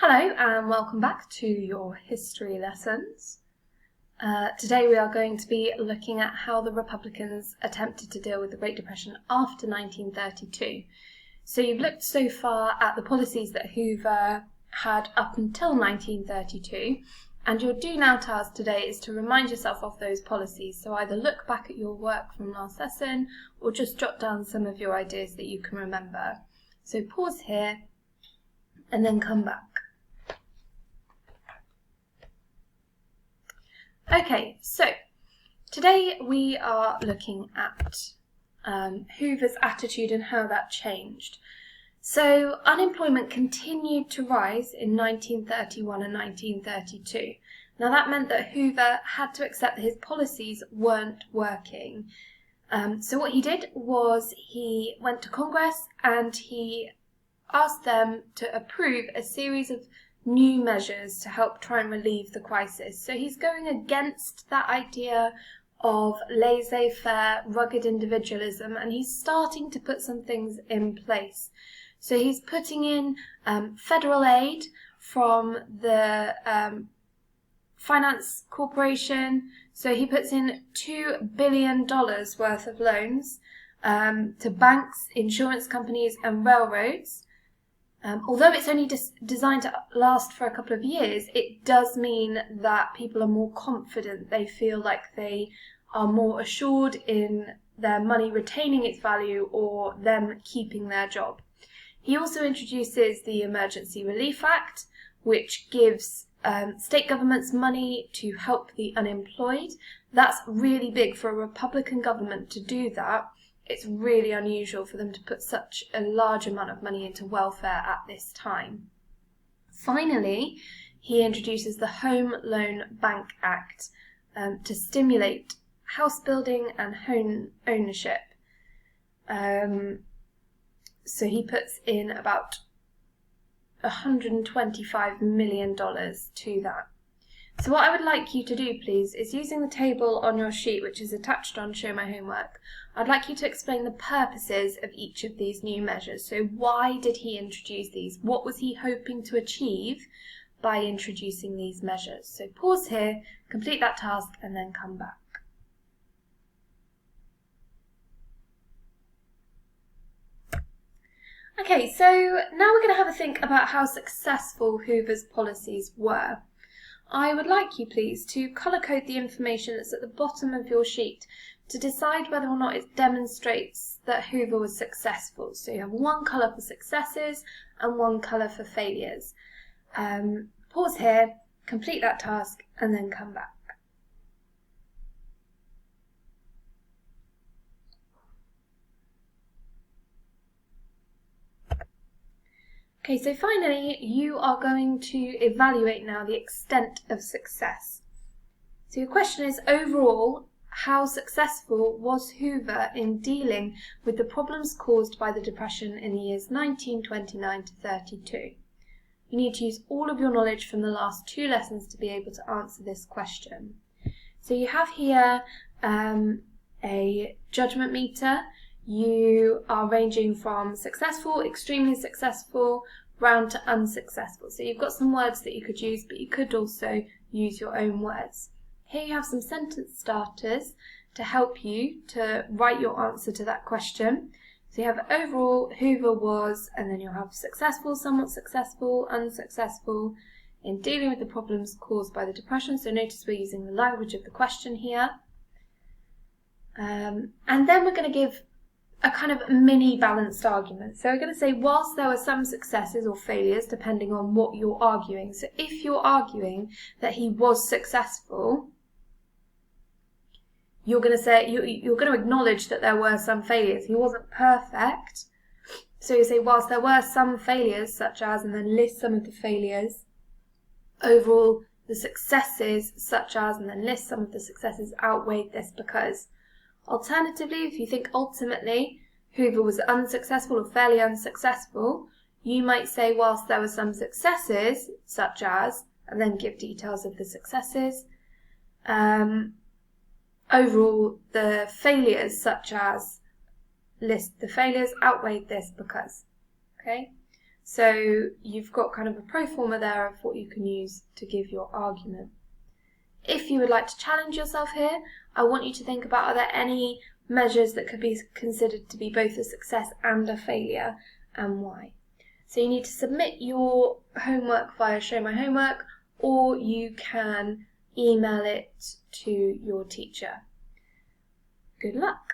Hello and welcome back to your history lessons. Today we are going to be looking at how the Republicans attempted to deal with the Great Depression after 1932. So you've looked so far at the policies that Hoover had up until 1932, and your do now task today is to remind yourself of those policies. So either look back at your work from last lesson or just jot down some of your ideas that you can remember. So pause here and then come back. Okay, so today we are looking at Hoover's attitude and how that changed. So unemployment continued to rise in 1931 and 1932. Now that meant that Hoover had to accept that his policies weren't working. So what he did was he went to Congress and he asked them to approve a series of new measures to help try and relieve the crisis. So he's going against that idea of laissez-faire, rugged individualism, and he's starting to put some things in place. So he's putting in federal aid from the Finance Corporation. So he puts in $2 billion worth of loans to banks, insurance companies and railroads. Although it's only designed to last for a couple of years, it does mean that people are more confident. They feel like they are more assured in their money retaining its value or them keeping their job. He also introduces the Emergency Relief Act, which gives state governments money to help the unemployed. That's really big for a Republican government to do that. It's really unusual for them to put such a large amount of money into welfare at this time. Finally, he introduces the Home Loan Bank Act to stimulate house building and home ownership. So he puts in about $125 million to that. So what I would like you to do, please, is using the table on your sheet, which is attached on Show My Homework, I'd like you to explain the purposes of each of these new measures. So why did he introduce these? What was he hoping to achieve by introducing these measures? So pause here, complete that task, and then come back. Okay, so now we're going to have a think about how successful Hoover's policies were. I would like you, please, to colour code the information that's at the bottom of your sheet to decide whether or not it demonstrates that Hoover was successful. So you have one colour for successes and one colour for failures. Pause here, complete that task, and then come back. Okay, so finally, you are going to evaluate now the extent of success. So your question is, overall, how successful was Hoover in dealing with the problems caused by the Depression in the years 1929 to 32? You need to use all of your knowledge from the last two lessons to be able to answer this question. So you have here a judgment meter. You are ranging from successful, extremely successful, round to unsuccessful. So you've got some words that you could use, but you could also use your own words. Here you have some sentence starters to help you to write your answer to that question. So you have overall, Hoover was, and then you'll have successful, somewhat successful, unsuccessful in dealing with the problems caused by the Depression. So notice we're using the language of the question here. And then we're going to give a kind of mini balanced argument. So we're going to say, whilst there were some successes or failures, depending on what you're arguing. So if you're arguing that he was successful, you're going to say, you're going to acknowledge that there were some failures. He wasn't perfect. So you say, whilst there were some failures, such as, and then list some of the failures. Overall, the successes, such as, and then list some of the successes, outweighed this because. Alternatively, if you think ultimately Hoover was unsuccessful or fairly unsuccessful, you might say, whilst there were some successes, such as, and then give details of the successes, overall, the failures, such as, list the failures, outweighed this because. Okay? So you've got kind of a pro forma there of what you can use to give your argument. If you would like to challenge yourself here, I want you to think about, are there any measures that could be considered to be both a success and a failure, and why? So you need to submit your homework via Show My Homework, or you can email it to your teacher. Good luck!